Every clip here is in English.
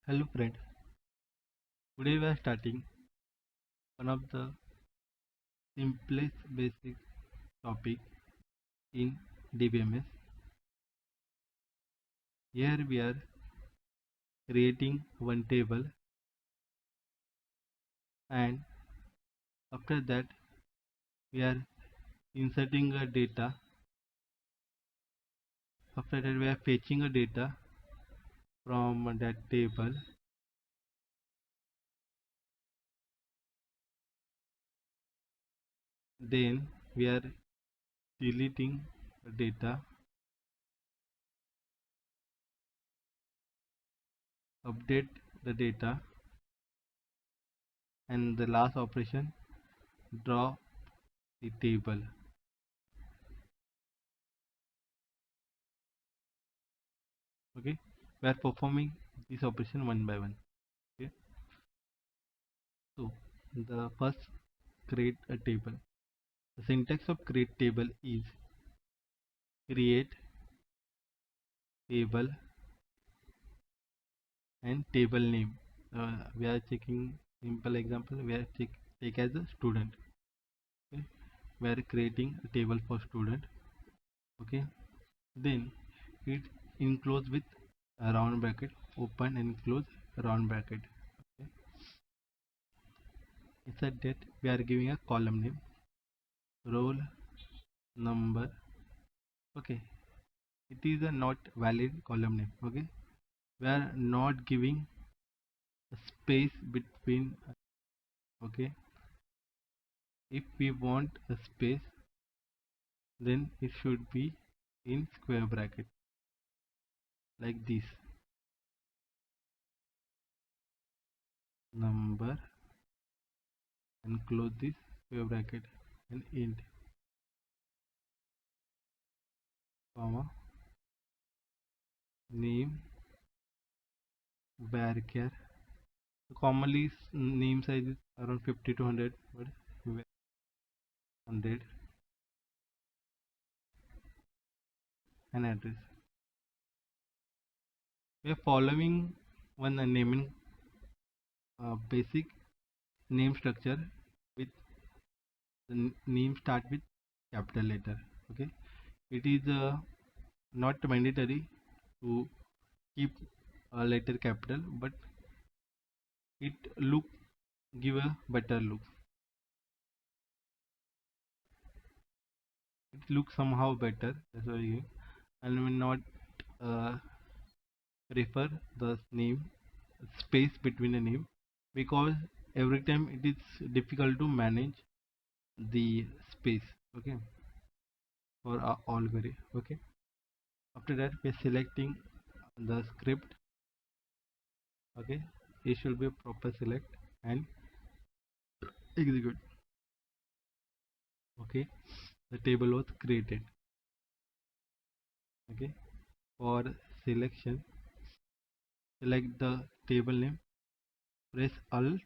Hello friend, today we are starting one of the simplest basic topic in DBMS. Here we are creating one table and after that we are inserting a data. After that we are fetching a data from that table. Then we are deleting the data, update the data, and the last operation, draw the table. Okay, we are performing this operation one by one. Okay, so the first, create a table. The syntax of create table is create table and table name. We are checking simple example. We are take as a student. Okay, we are creating a table for student. Okay, then it enclose with a round bracket, open and close round bracket. Okay. Inside that we are giving a column name, roll number. Okay, it is a not valid column name. Okay, we are not giving a space between. Okay, if we want a space, then it should be in square bracket like this, number, and close this square bracket and int, comma, name, varchar. Commonly name size is around 50 to 100, but 100, and address. We are following one naming basic name structure with the name start with capital letter. Okay, it is not mandatory to keep a letter capital, but it look give a better look. It looks somehow better. That's why you and will not uh, refer the name space between the name, because every time it is difficult to manage the space. Okay, for all query. Okay, after that we are selecting the script. Okay, it should be proper select and execute. Okay, the table was created. Okay, for selection, select the table name, press alt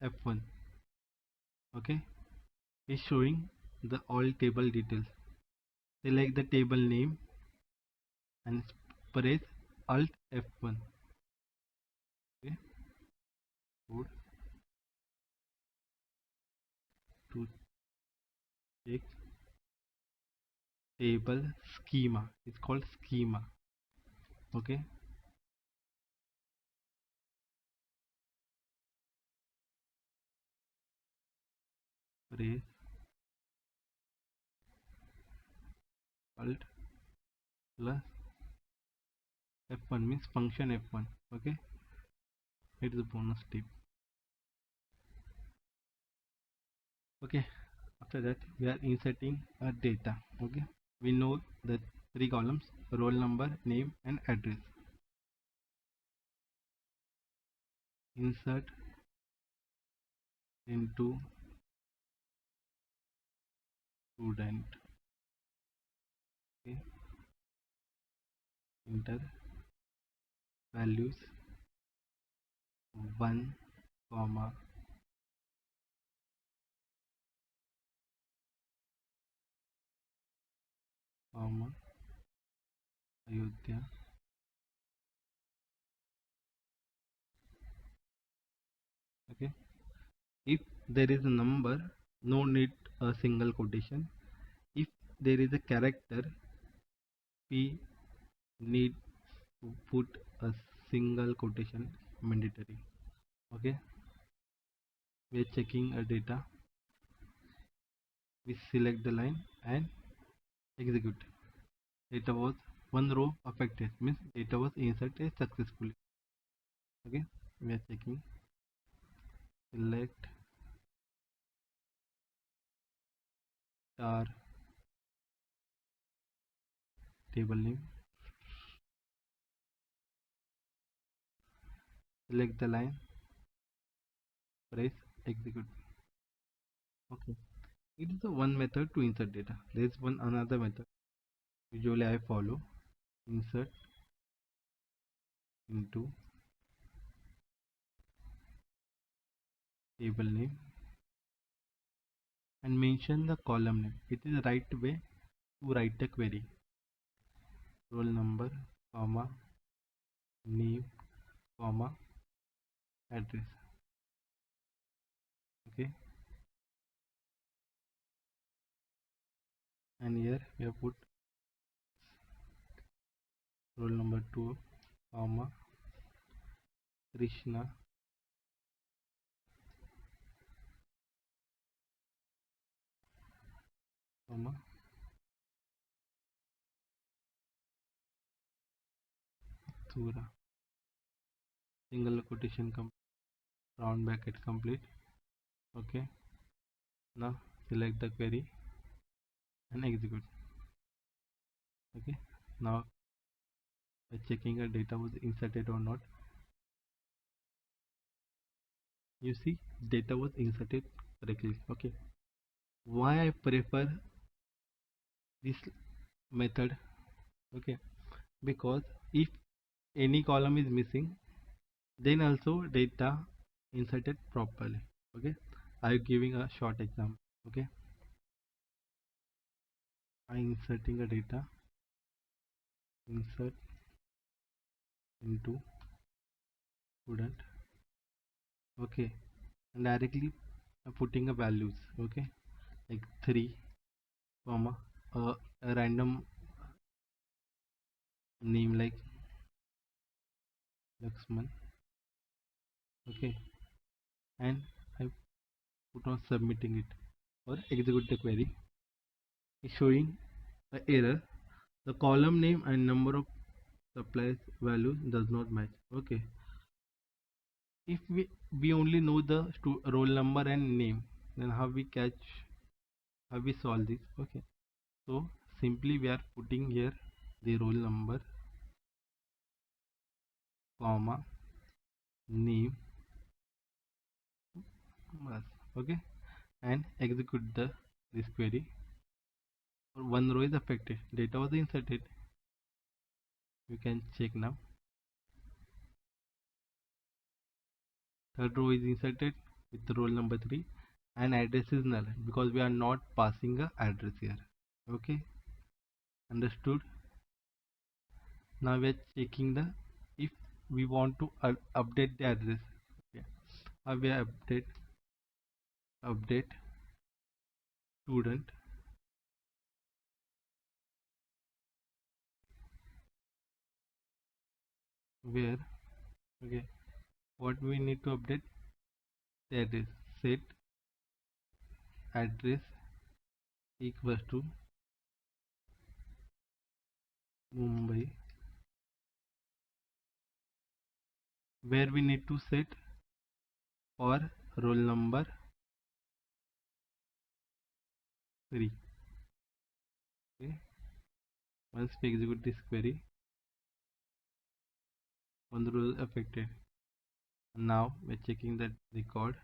F1. Okay, it's showing the all table details. Select the table name and press alt F1. Okay, good to check table schema. It's called schema. Okay, press alt plus F1 means function F1. Okay, it is a bonus tip. Okay, after that we are inserting a data. Okay, we know the three columns: roll number, name, and address. Insert into student. Okay, enter values 1, comma, comma, Ayodhya, If there is a number, no need a single quotation. If there is a character, we need to put a single quotation mandatory. Okay, we are checking a data. We select the line and execute. Data was one row affected, means data was inserted successfully. Okay, we are checking. Select our table name. Select the line. Press execute. Okay, it is the one method to insert data. There is one another method. Usually I follow. Insert into table name and mention the column name. It is the right way to write the query. Roll number, comma, name, comma, address. Okay, and here we have put roll number 2, comma, Krishna, comma, Mathura. Single quotation round bracket complete. Okay, now select the query and execute. Okay, now by checking a data was inserted or not. You see, data was inserted correctly. Okay, why I prefer this method? Okay, because if any column is missing, then also data inserted properly. Okay, I'm giving a short example. Okay, I'm inserting a data, insert into student. Okay, and directly putting a values. Okay, like 3 comma a random name like laxman. Okay, and I put on submitting it or execute the query. Is showing a error. The column name and number of supplies value does not match. Okay, if we only know the roll number and name, then how we solve this? Okay, so simply we are putting here the roll number, comma, name, okay, and execute this query. One row is affected, data was inserted. You can check now. Third row is inserted with the roll number 3 and address is null because we are not passing a address here. Okay, understood. Now we are checking the if we want to update the address. Okay, how we update student where. Okay, what we need to update the address. Set address equals to Mumbai, where we need to set for roll number 3. Okay, once we execute this query, one row is affected. Now we're checking that record.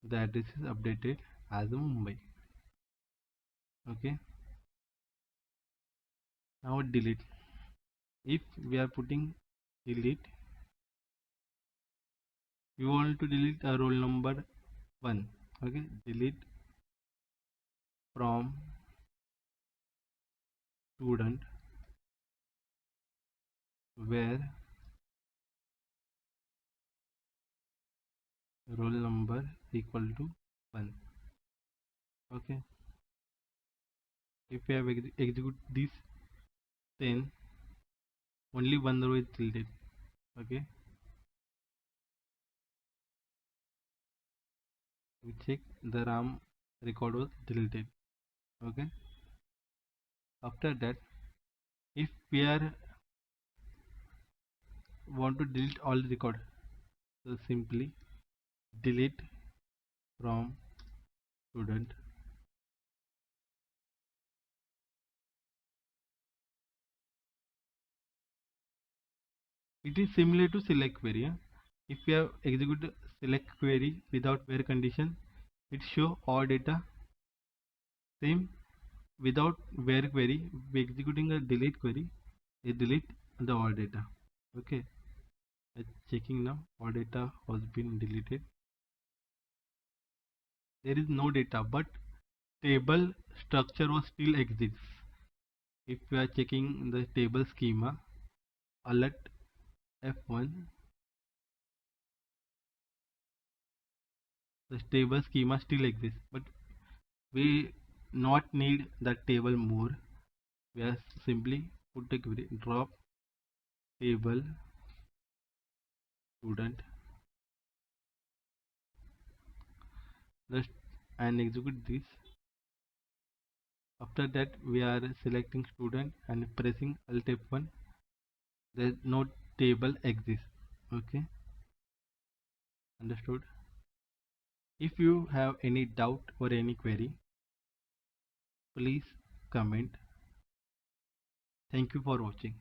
The address is updated as a Mumbai. Okay, now delete. If we are putting delete, you want to delete a roll number 1. Okay, delete from student where roll number equal to 1. Okay, if we have execute this, then only one row is deleted. Okay, we check the Ram record was deleted. Okay, after that, if we are want to delete all the record, so simply delete from student. It is similar to select query. If we have executed select query without where condition, it show all data. Same without where query, we executing a delete query, it delete the all data. Okay, it's checking now. All data has been deleted. There is no data, but table structure was still exists. If we are checking the table schema, alert F1, the table schema still exists, but we not need that table more. We are simply put a query drop table student just and execute this. After that, we are selecting student and pressing Alt F1. There no table exists. Okay, understood? If you have any doubt or any query, please comment. Thank you for watching.